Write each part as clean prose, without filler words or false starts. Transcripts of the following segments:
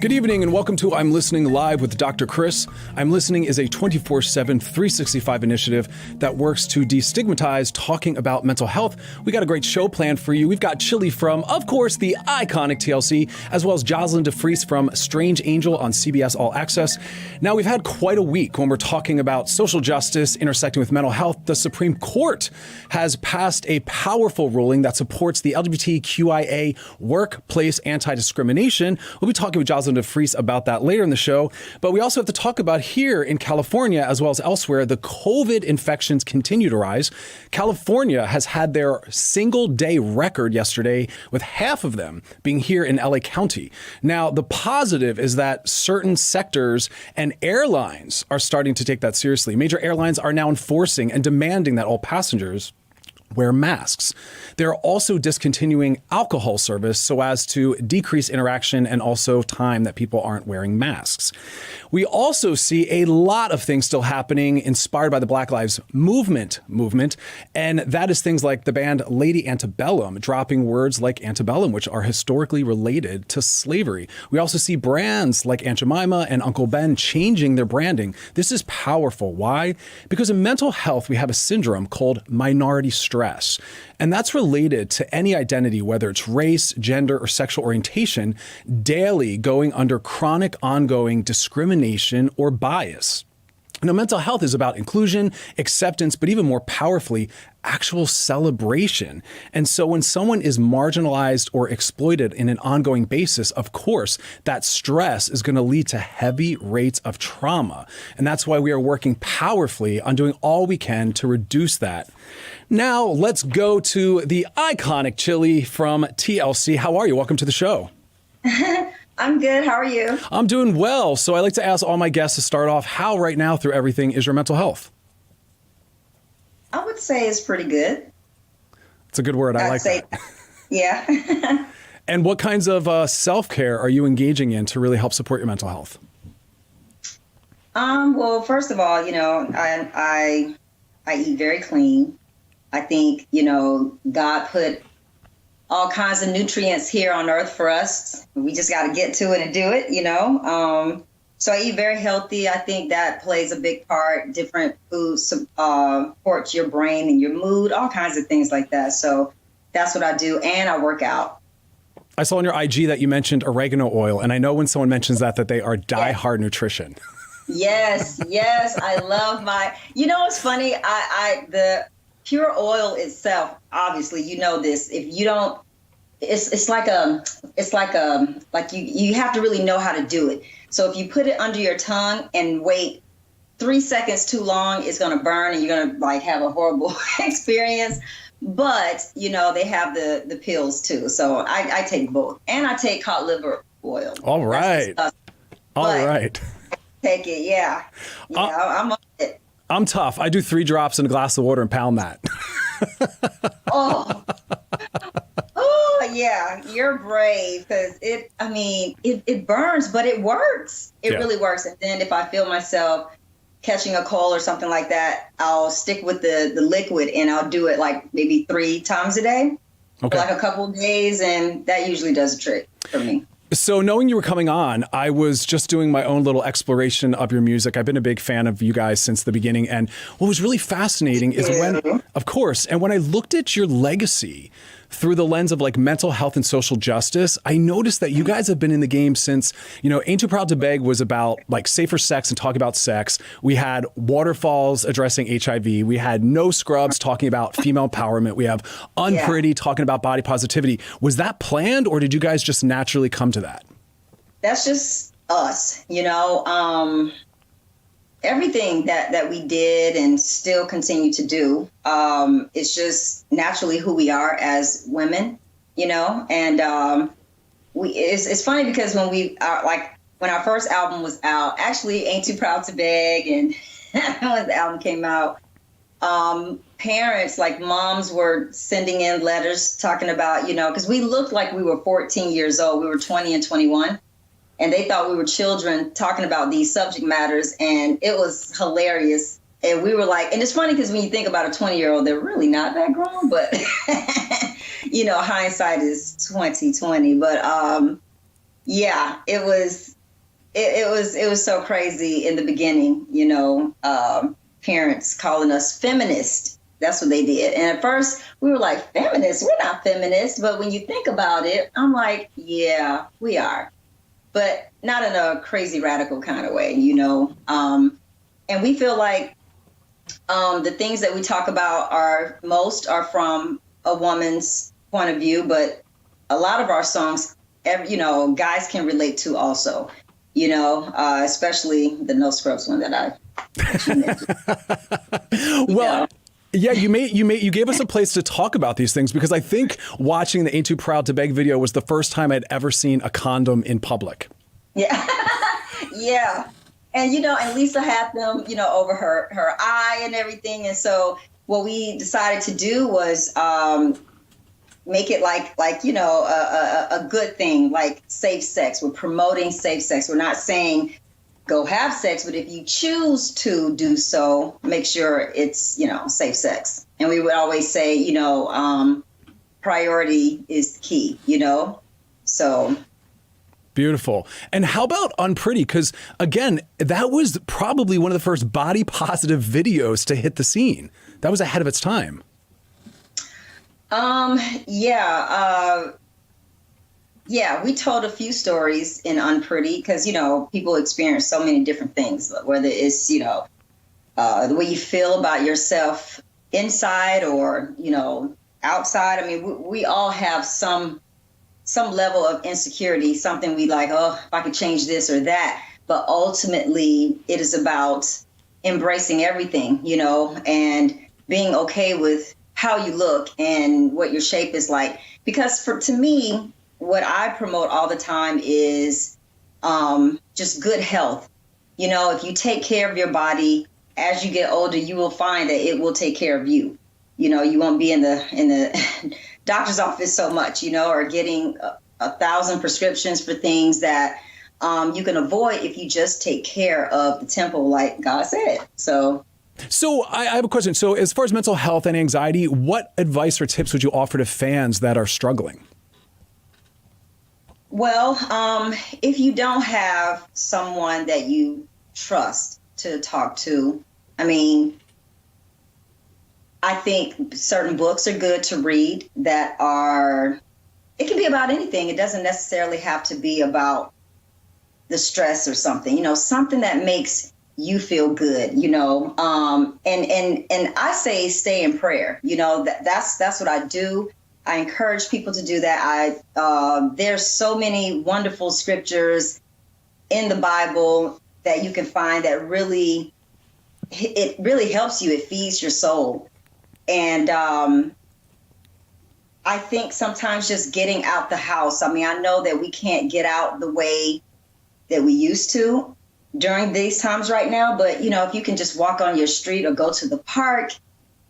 Good evening and welcome to I'm Listening Live with Dr. Chris. I'm Listening is a 24/7, 365 initiative that works to destigmatize talking about mental health. We got a great show planned for you. We've got Chilli from, of course, the iconic TLC, as well as Joslyn DeFreece from Strange Angel on CBS All Access. Now, we've had quite a week when we're talking about social justice intersecting with mental health. The Supreme Court has passed a powerful ruling that supports the LGBTQIA workplace anti-discrimination. We'll be talking with Joslyn DeFreece about that later in the show. But we also have to talk about here in California, as well as elsewhere, the COVID infections continue to rise. California has had their single day record yesterday, with half of them being here in LA County. Now, the positive is that certain sectors and airlines are starting to take that seriously. Major airlines are now enforcing and demanding that all passengers wear masks. They're also discontinuing alcohol service so as to decrease interaction and also time that people aren't wearing masks. We also see a lot of things still happening inspired by the Black Lives movement, and that is things like the band Lady Antebellum dropping words like antebellum, which are historically related to slavery. We also see brands like Aunt Jemima and Uncle Ben changing their branding. This is powerful. Why? Because in mental health, we have a syndrome called minority stress. And that's related to any identity, whether it's race, gender, or sexual orientation, daily going under chronic, ongoing discrimination or bias. Now, mental health is about inclusion, acceptance, but even more powerfully, actual celebration. And so when someone is marginalized or exploited in an ongoing basis, of course, that stress is going to lead to heavy rates of trauma. And that's why we are working powerfully on doing all we can to reduce that. Now, let's go to the iconic Chilli from TLC. How are you? Welcome to the show. I'm good. How are you? I'm doing well. So I like to ask all my guests to start off, how right now through everything is your mental health? I would say it's pretty good. It's a good word. I like that. Yeah. And what kinds of self-care are you engaging in to really help support your mental health? Well, first of all, I eat very clean. I think, God put all kinds of nutrients here on earth for us. We just got to get to it and do it, So I eat very healthy. I think that plays a big part. Different foods support your brain and your mood, all kinds of things like that. So that's what I do. And I work out. I saw on your IG that you mentioned oregano oil. And I know when someone mentions that they are diehard nutrition. Yes. I love it's funny. The pure oil itself, obviously, this. If you don't, it's like you have to really know how to do it. So if you put it under your tongue and wait 3 seconds too long, it's going to burn and you're going to have a horrible experience. But, they have the pills too. So I take both, and I take cod liver oil. All right. Take it. Yeah. I'm on it. I'm tough. I do 3 drops in a glass of water and pound that. Oh, yeah. You're brave because it burns, but it works. It really works. And then if I feel myself catching a cold or something like that, I'll stick with the liquid and I'll do it maybe 3 times a day for a couple of days. And that usually does the trick for me. So knowing you were coming on, I was just doing my own little exploration of your music. I've been a big fan of you guys since the beginning. And what was really fascinating is when I looked at your legacy through the lens of mental health and social justice, I noticed that you guys have been in the game since, Ain't Too Proud to Beg was about safer sex and talking about sex. We had Waterfalls addressing HIV. We had No Scrubs talking about female empowerment. We have Unpretty talking about body positivity. Was that planned, or did you guys just naturally come to that? That's just us, everything that we did and still continue to do, it's just naturally who we are as women, and it's funny because when when our first album was out, actually Ain't Too Proud to Beg, and when the album came out, parents, moms were sending in letters talking about, because we looked like we were 14 years old. We were 20 and 21. And they thought we were children talking about these subject matters. And it was hilarious. And we were and it's funny because when you think about a 20-year-old, they're really not that grown. But, hindsight is 20/20. But Yeah, it was so crazy in the beginning, parents calling us feminist. That's what they did. And at first we were like, feminists? We're not feminists. But when you think about it, I'm like, yeah, we are. But not in a crazy radical kind of way, and we feel like the things that we talk about are from a woman's point of view, but a lot of our songs, guys can relate to also, especially the No Scrubs one that you mentioned. Well, yeah, you gave us a place to talk about these things because I think watching the Ain't Too Proud to Beg video was the first time I'd ever seen a condom in public. Yeah. Yeah. And, and Lisa had them, over her eye and everything. And so what we decided to do was make it like a good thing, like safe sex. We're promoting safe sex. We're not saying go have sex, but if you choose to do so, make sure it's, safe sex. And we would always say, priority is the key, so. Beautiful. And how about Unpretty? Because again, that was probably one of the first body positive videos to hit the scene. That was ahead of its time. Yeah, we told a few stories in Unpretty because, people experience so many different things, whether it's, the way you feel about yourself inside or, outside. I mean, we all have some level of insecurity, something we like, oh, if I could change this or that. But ultimately, it is about embracing everything, and being okay with how you look and what your shape is like. Because to me, what I promote all the time is just good health. If you take care of your body, as you get older, you will find that it will take care of you. You won't be in the doctor's office so much, or getting 1,000 prescriptions for things that you can avoid if you just take care of the temple, like God said. So I have a question. So as far as mental health and anxiety, what advice or tips would you offer to fans that are struggling? Well, if you don't have someone that you trust to talk to, I think certain books are good to read it can be about anything. It doesn't necessarily have to be about the stress or something, something that makes you feel good, and I say stay in prayer. That's what I do. I encourage people to do that. There's so many wonderful scriptures in the Bible that you can find that really helps you. It feeds your soul. And I think sometimes just getting out the house. I know that we can't get out the way that we used to during these times right now. But, if you can just walk on your street or go to the park,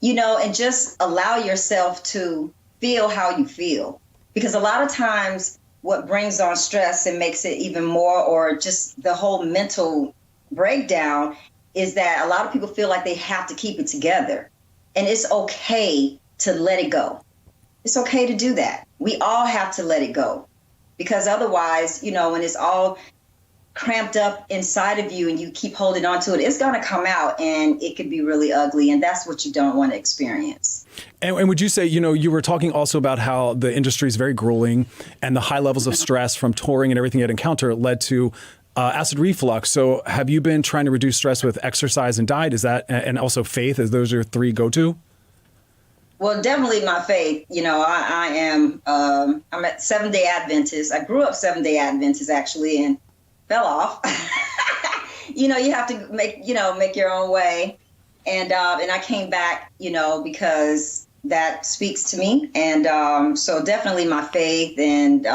and just allow yourself to feel how you feel. Because a lot of times what brings on stress and makes it even more, or just the whole mental breakdown, is that a lot of people feel like they have to keep it together. And it's okay to let it go. It's okay to do that. We all have to let it go. Because otherwise, when it's all cramped up inside of you and you keep holding on to it, it's going to come out and it could be really ugly. And that's what you don't want to experience. And would you say, you were talking also about how the industry is very grueling and the high levels of stress from touring and everything you'd encounter led to acid reflux. So have you been trying to reduce stress with exercise and diet? Is that, and also faith, is those your three go-to? Well, definitely my faith. I'm at Seventh-day Adventist. I grew up Seventh-day Adventist actually and fell off. You have to make your own way. And I came back, because that speaks to me. And so definitely my faith and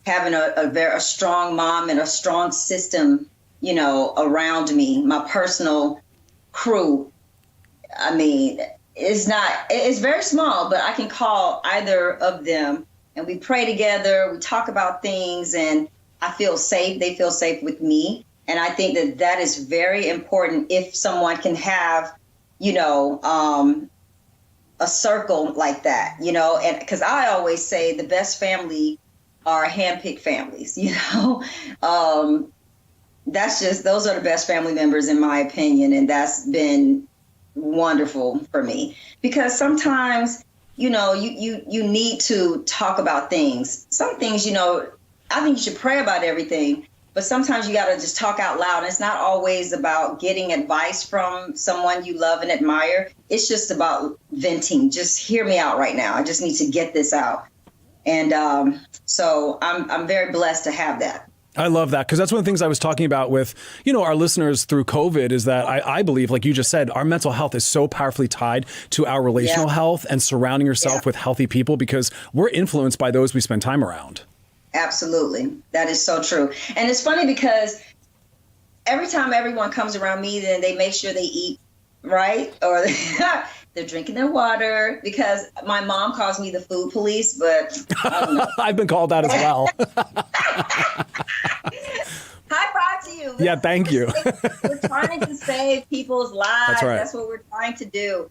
having a very strong mom and a strong system, around me, my personal crew. It's very small, but I can call either of them and we pray together. We talk about things and I feel safe. They feel safe with me. And I think that is very important if someone can have, a circle like that, and because I always say the best family are handpicked families, those are the best family members in my opinion. And that's been wonderful for me because sometimes, you need to talk about things. Some things, I think you should pray about everything, but sometimes you got to just talk out loud. And it's not always about getting advice from someone you love and admire. It's just about venting. Just hear me out right now. I just need to get this out. And so I'm very blessed to have that. I love that because that's one of the things I was talking about with, our listeners through COVID is that I believe, like you just said, our mental health is so powerfully tied to our relational health and surrounding yourself with healthy people because we're influenced by those we spend time around. Absolutely. That is so true. And it's funny because every time everyone comes around me, then they make sure they eat right or they're drinking their water because my mom calls me the food police, but I don't know. I've been called that as well. High five to you. Yeah, thank you. We're trying to save people's lives. That's right. That's what we're trying to do,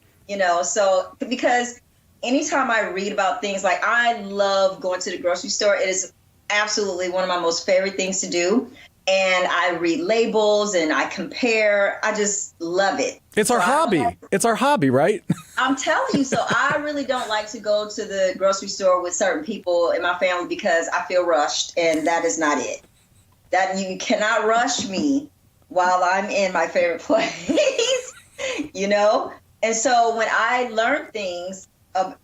so because anytime I read about things, like I love going to the grocery store. It is absolutely one of my most favorite things to do. And I read labels and I compare. I just love it. It's our hobby. It's our hobby, right? I'm telling you. So I really don't like to go to the grocery store with certain people in my family because I feel rushed, and that is not it. That you cannot rush me while I'm in my favorite place, And so when I learn things of,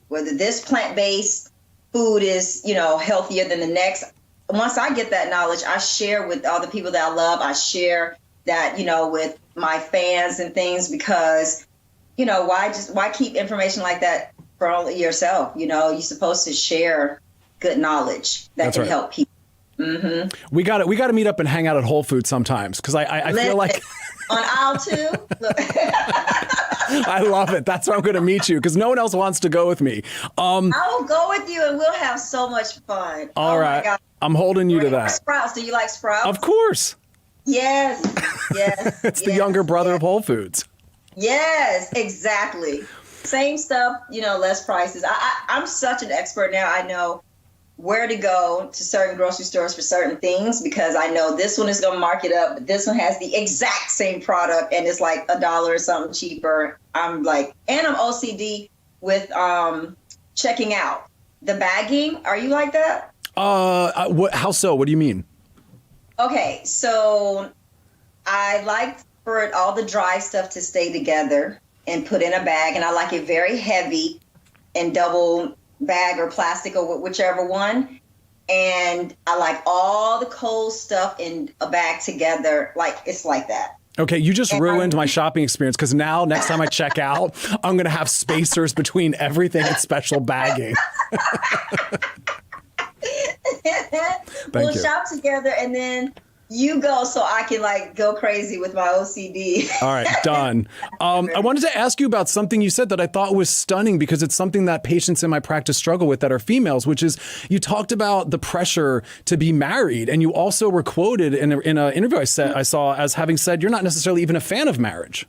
whether this plant-based food is, healthier than the next, once I get that knowledge, I share with all the people that I love. I share that, with my fans and things because, why keep information like that for only yourself? You're supposed to share good knowledge that can help people. Mm-hmm. We got to meet up and hang out at Whole Foods sometimes because I feel like on aisle 2. I love it. That's where I'm going to meet you because no one else wants to go with me. I will go with you and we'll have so much fun. All right. My God. I'm holding you to that. Sprouts. Do you like Sprouts? Of course. Yes. It's the younger brother of Whole Foods. Yes, exactly. Same stuff, less prices. I'm such an expert now. I know where to go to certain grocery stores for certain things because I know this one is going to mark it up, but this one has the exact same product and it's like $1 or something cheaper. I'm OCD with checking out the bagging. Are you like that? How so? What do you mean? Okay, so I like for all the dry stuff to stay together and put in a bag, and I like it very heavy and double bag or plastic or whichever one. And I like all the cold stuff in a bag together. Like it's like that. Okay, you just ruined my shopping experience because now next time I check out, I'm going to have spacers between everything and special bagging. We'll shop together and then you go so I can go crazy with my OCD. All right, done. I wanted to ask you about something you said that I thought was stunning because it's something that patients in my practice struggle with that are females, which is you talked about the pressure to be married. And you also were quoted in an interview I saw as having said you're not necessarily even a fan of marriage.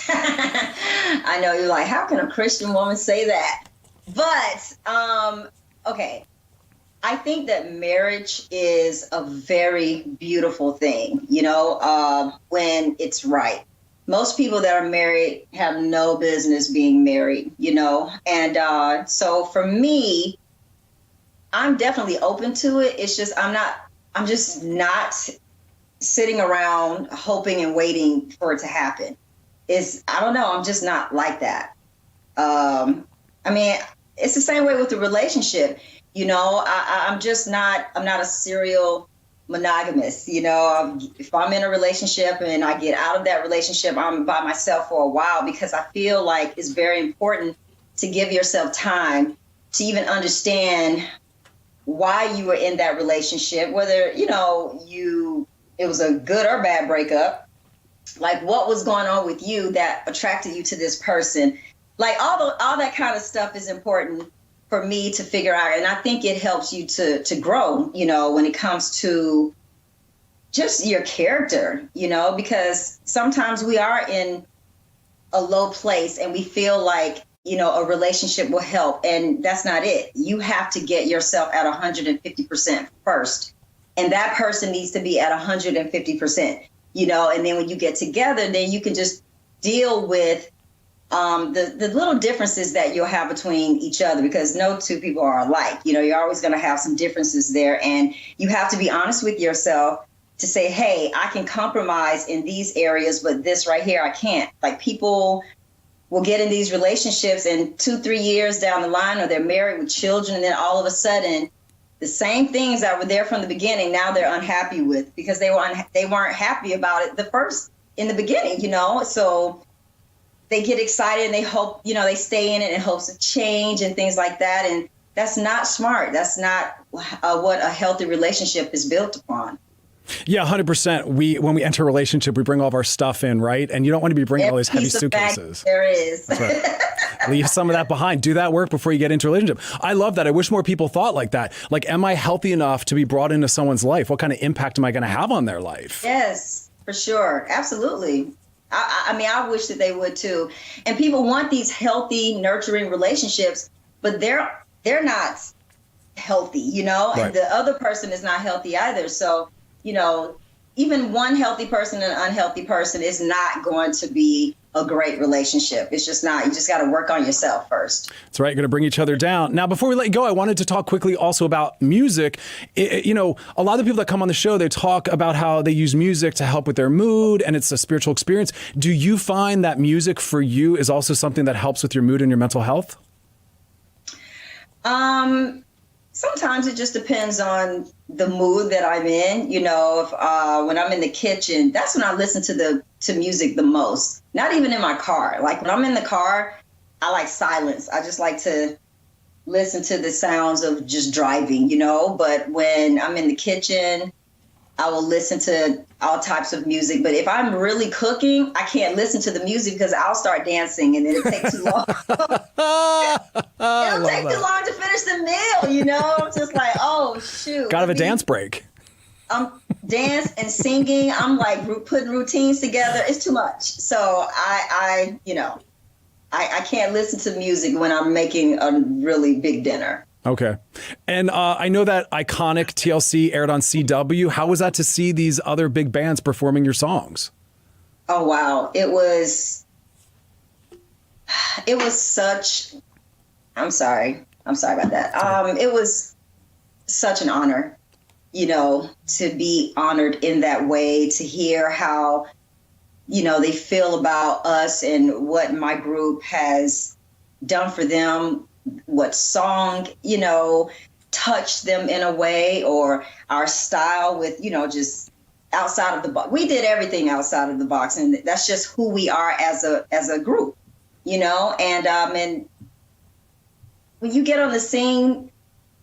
I know you're like, how can a Christian woman say that? But, okay. I think that marriage is a very beautiful thing, when it's right. Most people that are married have no business being married, and so for me, I'm definitely open to it. It's just I'm just not sitting around hoping and waiting for it to happen. I don't know. I'm just not like that. It's the same way with the relationship. I'm not a serial monogamous. If I'm in a relationship and I get out of that relationship, I'm by myself for a while because I feel like it's very important to give yourself time to even understand why you were in that relationship, whether, it was a good or bad breakup, like what was going on with you that attracted you to this person. Like all that kind of stuff is important for me to figure out. And I think it helps you to grow, when it comes to just your character, because sometimes we are in a low place and we feel like a relationship will help. And that's not it. You have to get yourself at 150% first. And that person needs to be at 150%, and then when you get together, then you can just deal with the little differences that you'll have between each other, because no two people are alike. You're always going to have some differences there. And you have to be honest with yourself to say, hey, I can compromise in these areas, but this right here, I can't. Like, people will get in these relationships and 2-3 years down the line, or they're married with children, and then all of a sudden the same things that were there from the beginning, now they're unhappy with, because they weren't happy about it in the beginning, so they get excited and they hope, they stay in it in hopes of change and things like that. And that's not smart. That's not what a healthy relationship is built upon. Yeah, 100%. When we enter a relationship, we bring all of our stuff in, right? And you don't want to be bringing all these heavy suitcases. There is. That's right. Leave some of that behind. Do that work before you get into a relationship. I love that. I wish more people thought like that. Like, am I healthy enough to be brought into someone's life? What kind of impact am I going to have on their life? Yes, for sure. Absolutely. I mean, I wish that they would too. And people want these healthy, nurturing relationships, but they're not healthy, Right. And the other person is not healthy either. So, even one healthy person and an unhealthy person is not going to be a great relationship. It's just not. You just got to work on yourself first. That's right. Going to bring each other down. Now, before we let you go, I wanted to talk quickly also about music. A lot of the people that come on the show, they talk about how they use music to help with their mood, and it's a spiritual experience. Do you find that music for you is also something that helps with your mood and your mental health? Sometimes it just depends on the mood that I'm in. When I'm in the kitchen, that's when I listen to music the most. Not even in my car. Like, when I'm in the car, I like silence. I just like to listen to the sounds of just driving, But when I'm in the kitchen, I will listen to all types of music. But if I'm really cooking, I can't listen to the music because I'll start dancing and then it takes too long. It'll take too long to finish the meal, I'm just like, oh, shoot. Gotta have a dance break. Dance and singing. I'm like putting routines together. It's too much. So I can't listen to music when I'm making a really big dinner. Okay. And I know that iconic TLC aired on CW. How was that to see these other big bands performing your songs? Oh, wow. It was such, I'm sorry about that. It was such an honor, to be honored in that way, to hear how, they feel about us and what my group has done for them, what song, touched them in a way, or our style with, just outside of the box. We did everything outside of the box, and that's just who we are as a group, and when you get on the scene,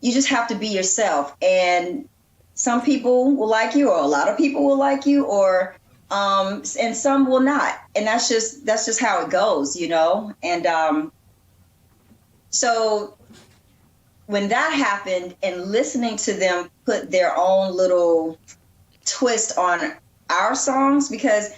you just have to be yourself, and some people will like you, or a lot of people will like you, or and some will not, and that's just how it goes, and so when that happened, and listening to them put their own little twist on our songs, because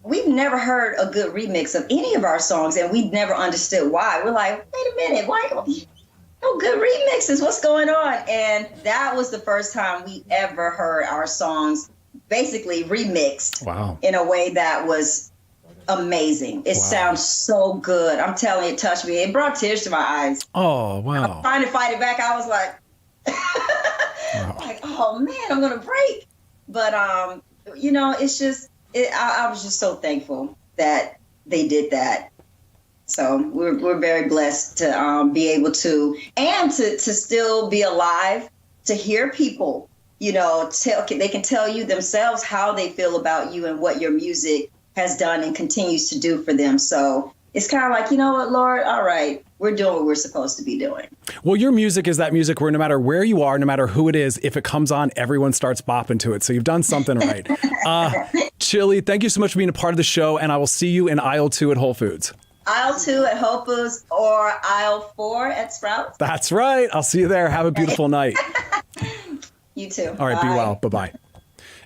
we've never heard a good remix of any of our songs, and we never understood why. We're like, wait a minute, why no good remixes? What's going on? And that was the first time we ever heard our songs basically remixed. Wow. In a way that was amazing. It sounds so good. I'm telling you, it touched me. It brought tears to my eyes. Oh, wow. I was trying to fight it back. I was like, like, oh man, I'm going to break. But, it's just, I was just so thankful that they did that. So we're very blessed to be able to, and to still be alive, to hear people, they can tell you themselves how they feel about you and what your music has done and continues to do for them. So it's kind of like, you know what, Lord, all right, we're doing what we're supposed to be doing. Well, your music is that music where no matter where you are, no matter who it is, if it comes on, everyone starts bopping to it. So you've done something right. Chilli, thank you so much for being a part of the show, and I will see you in aisle 2 at Whole Foods. Aisle 2 at Whole Foods, or aisle 4 at Sprouts. That's right. I'll see you there. Have a beautiful night. You too. All right, be well. Bye-bye.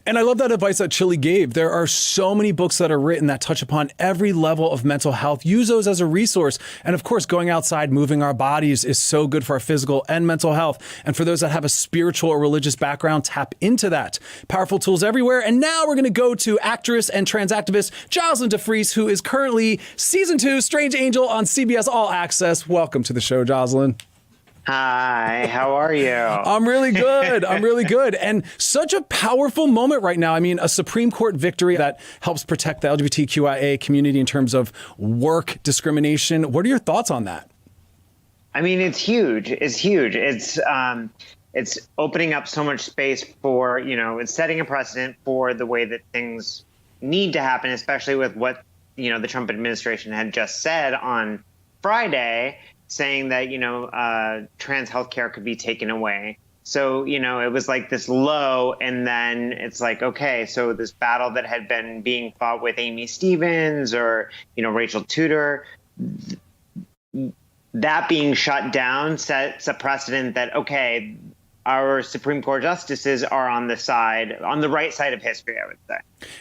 And I love that advice that Chilli gave. There are so many books that are written that touch upon every level of mental health. Use those as a resource. And of course, going outside, moving our bodies is so good for our physical and mental health. And for those that have a spiritual or religious background, tap into that. Powerful tools everywhere. And now we're going to go to actress and trans activist Joslyn DeFreece, who is currently season 2 Strange Angel on CBS All Access. Welcome to the show, Joslyn. Hi, how are you? I'm really good. I'm really good. And such a powerful moment right now. I mean, a Supreme Court victory that helps protect the LGBTQIA community in terms of work discrimination. What are your thoughts on that? I mean, it's huge. It's huge. It's opening up so much space for, it's setting a precedent for the way that things need to happen, especially with what, the Trump administration had just said on Friday, saying that, trans healthcare could be taken away. So, it was like this low, and then it's like, okay, so this battle that had been being fought with Amy Stevens or, Rachel Tudor, that being shut down sets a precedent that, okay, our Supreme Court justices are on the right side of history, I would say.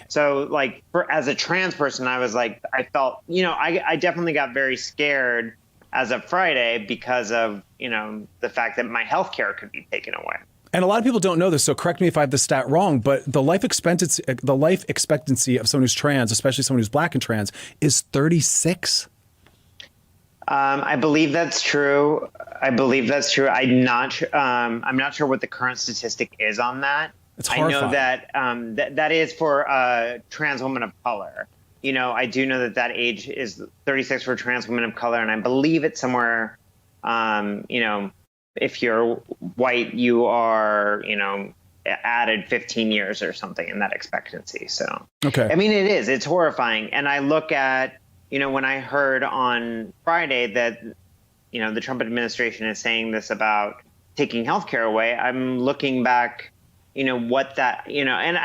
So like as a trans person, I was like, I felt, I definitely got very scared as of Friday because of, the fact that my health care could be taken away. And a lot of people don't know this, so correct me if I have the stat wrong, but the life expectancy of someone who's trans, especially someone who's Black and trans, is 36. I believe that's true. I'm not sure what the current statistic is on that. It's horrifying. I know that that is for trans women of color. I do know that age is 36 for trans women of color, and I believe it's somewhere, if you're white, you are, added 15 years or something in that expectancy. So, okay. I mean, it's horrifying. And I look at, when I heard on Friday that, the Trump administration is saying this about taking healthcare away, I'm looking back, what that, and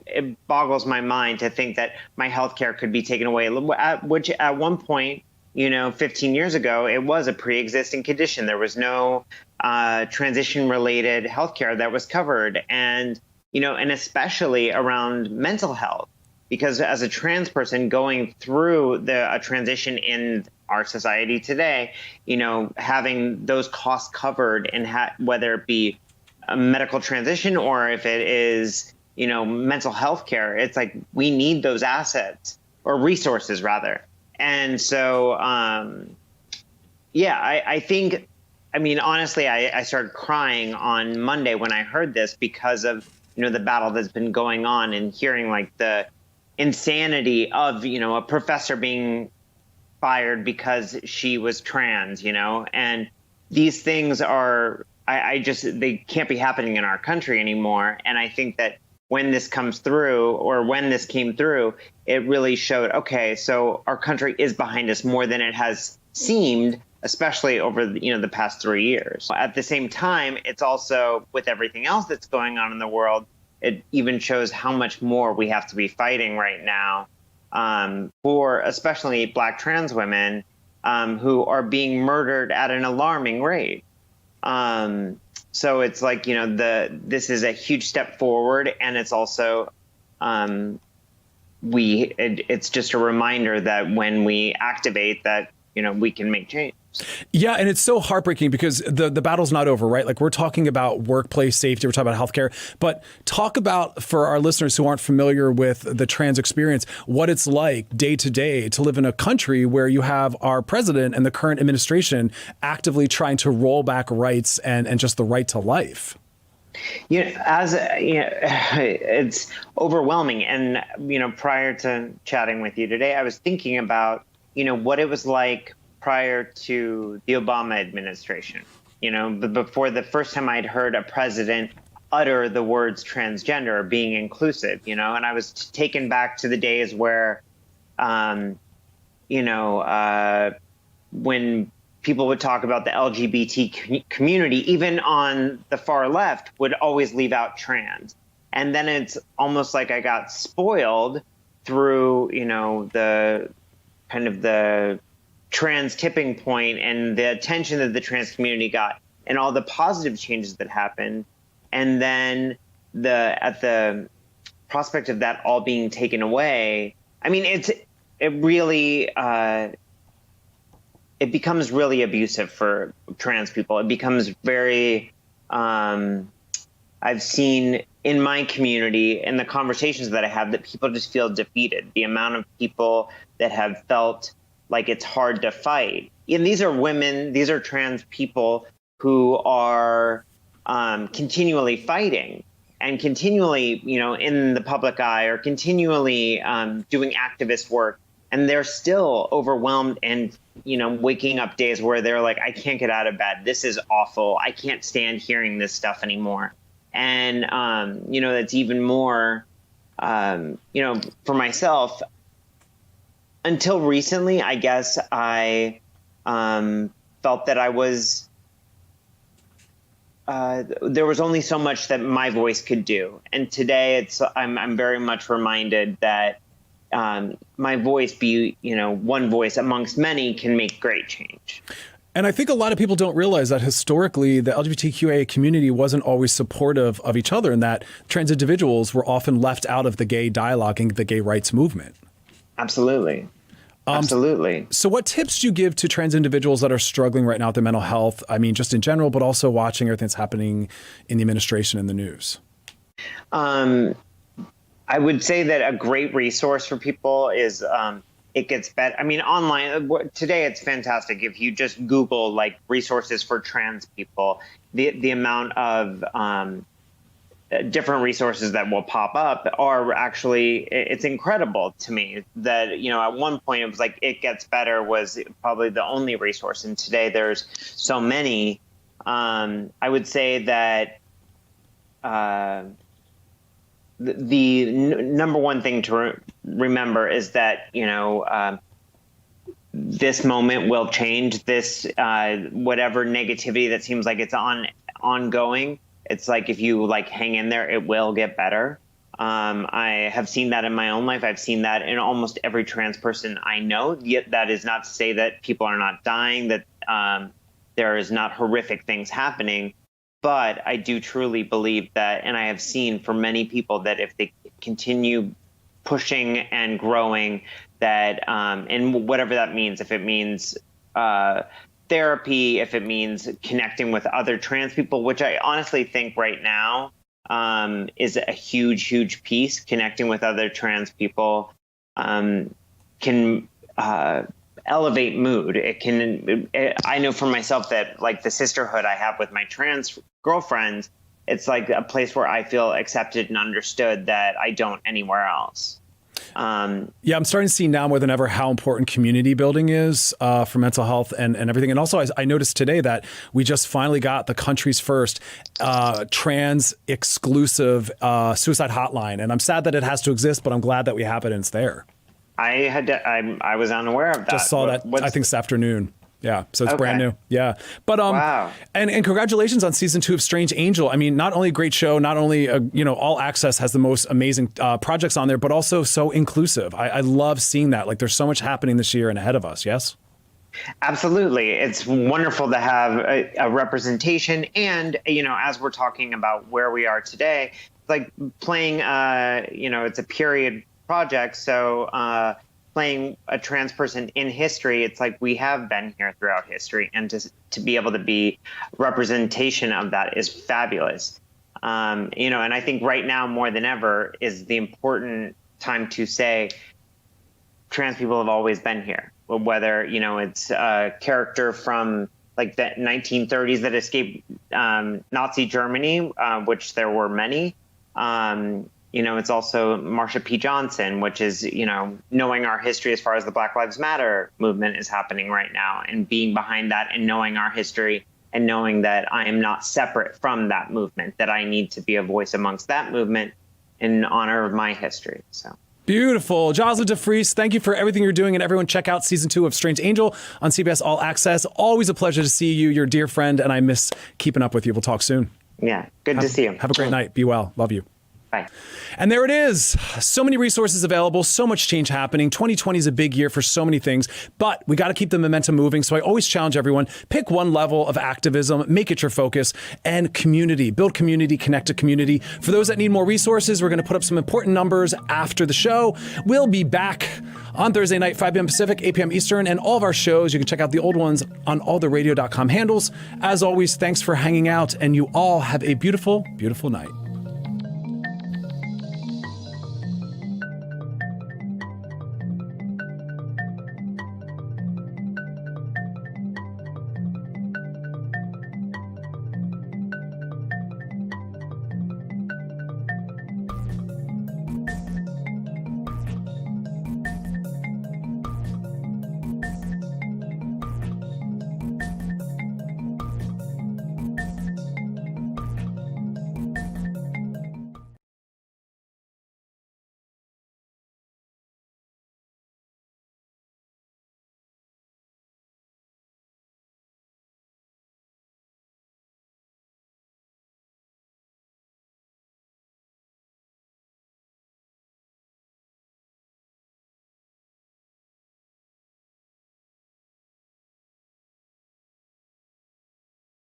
it boggles my mind to think that my healthcare could be taken away, which at one point, 15 years ago, it was a pre-existing condition. There was no transition-related healthcare that was covered, and especially around mental health, because as a trans person going through a transition in our society today, having those costs covered, and whether it be a medical transition or if it is, mental health care, it's like we need those assets or resources rather. And so, I think, honestly, I started crying on Monday when I heard this because of, the battle that's been going on, and hearing like the insanity of, a professor being fired because she was trans, and these things are, they can't be happening in our country anymore. And I think that when this comes through, or when this came through, it really showed, okay, so our country is behind us more than it has seemed, especially over the past 3 years. At the same time, it's also, with everything else that's going on in the world, it even shows how much more we have to be fighting right now for especially Black trans women who are being murdered at an alarming rate. So it's like, this is a huge step forward, and it's also, it's just a reminder that when we activate that, we can make change. Yeah, and it's so heartbreaking because the battle's not over, right? Like, we're talking about workplace safety, we're talking about healthcare, but talk about, for our listeners who aren't familiar with the trans experience, what it's like day to day to live in a country where you have our president and the current administration actively trying to roll back rights and just the right to life. It's overwhelming. And, prior to chatting with you today, I was thinking about, what it was like prior to the Obama administration, but before the first time I'd heard a president utter the words transgender or being inclusive, and I was taken back to the days where, when people would talk about the LGBT community, even on the far left, would always leave out trans. And then it's almost like I got spoiled through, the kind of the trans tipping point and the attention that the trans community got and all the positive changes that happened. And then at the prospect of that all being taken away, I mean, it really, it becomes really abusive for trans people. It becomes very, I've seen in my community and the conversations that I have that people just feel defeated. The amount of people that have felt like it's hard to fight. And these are women, these are trans people who are continually fighting and continually, in the public eye, or continually doing activist work. And they're still overwhelmed and, waking up days where they're like, I can't get out of bed. This is awful. I can't stand hearing this stuff anymore. And, that's even more, for myself, until recently, I guess I felt that I was, there was only so much that my voice could do. And today I'm very much reminded that my voice be, one voice amongst many can make great change. And I think a lot of people don't realize that historically the LGBTQIA community wasn't always supportive of each other, and that trans individuals were often left out of the gay dialogue and the gay rights movement. Absolutely. Absolutely. So what tips do you give to trans individuals that are struggling right now with their mental health? I mean, just in general, but also watching everything that's happening in the administration and the news. I would say that a great resource for people is It Gets Better. I mean, online today, it's fantastic. If you just Google like resources for trans people, the amount of different resources that will pop up are actually, it's incredible to me that, at one point it was like It Gets Better was probably the only resource. And today there's so many. I would say that the number one thing to remember is that, this moment will change. This whatever negativity that seems like it's ongoing. It's like if you hang in there, it will get better. I have seen that in my own life. I've seen that in almost every trans person I know. Yet that is not to say that people are not dying, that there is not horrific things happening. But I do truly believe that, and I have seen for many people that if they continue pushing and growing, that, and whatever that means, if it means therapy, if it means connecting with other trans people, which I honestly think right now is a huge, huge piece, connecting with other trans people can elevate mood. I know for myself that the sisterhood I have with my trans girlfriends, it's like a place where I feel accepted and understood that I don't anywhere else. I'm starting to see now more than ever how important community building is for mental health and everything. And also, I noticed today that we just finally got the country's first trans exclusive suicide hotline. And I'm sad that it has to exist, but I'm glad that we have it and it's there. I was unaware of that. Just saw that, I think, this afternoon. Yeah, so it's brand new. Yeah, but wow. And congratulations on season 2 of Strange Angel. I mean, not only a great show, not only All Access has the most amazing projects on there, but also so inclusive. I love seeing that. There's so much happening this year and ahead of us. Yes. Absolutely. It's wonderful to have a representation, and as we're talking about where we are today, playing. It's a period project, so. Playing a trans person in history, it's like we have been here throughout history, and to be able to be representation of that is fabulous. And I think right now more than ever is the important time to say trans people have always been here, whether it's a character from the 1930s that escaped Nazi Germany, which there were many. It's also Marsha P. Johnson, which is, knowing our history as far as the Black Lives Matter movement is happening right now, and being behind that and knowing our history and knowing that I am not separate from that movement, that I need to be a voice amongst that movement in honor of my history. So beautiful. Joslyn DeFreece, thank you for everything you're doing. And everyone check out season 2 of Strange Angel on CBS All Access. Always a pleasure to see you. You're a dear friend, and I miss keeping up with you. We'll talk soon. Yeah, good to see you. Have a great night. Be well. Love you. Bye. And there it is. So many resources available, so much change happening. 2020 is a big year for so many things, but we got to keep the momentum moving. So I always challenge everyone, pick one level of activism, make it your focus, and community. Build community, connect to community. For those that need more resources, we're going to put up some important numbers after the show. We'll be back on Thursday night, 5 p.m. Pacific, 8 p.m. Eastern, and all of our shows. You can check out the old ones on alltheradio.com handles. As always, thanks for hanging out, and you all have a beautiful, beautiful night.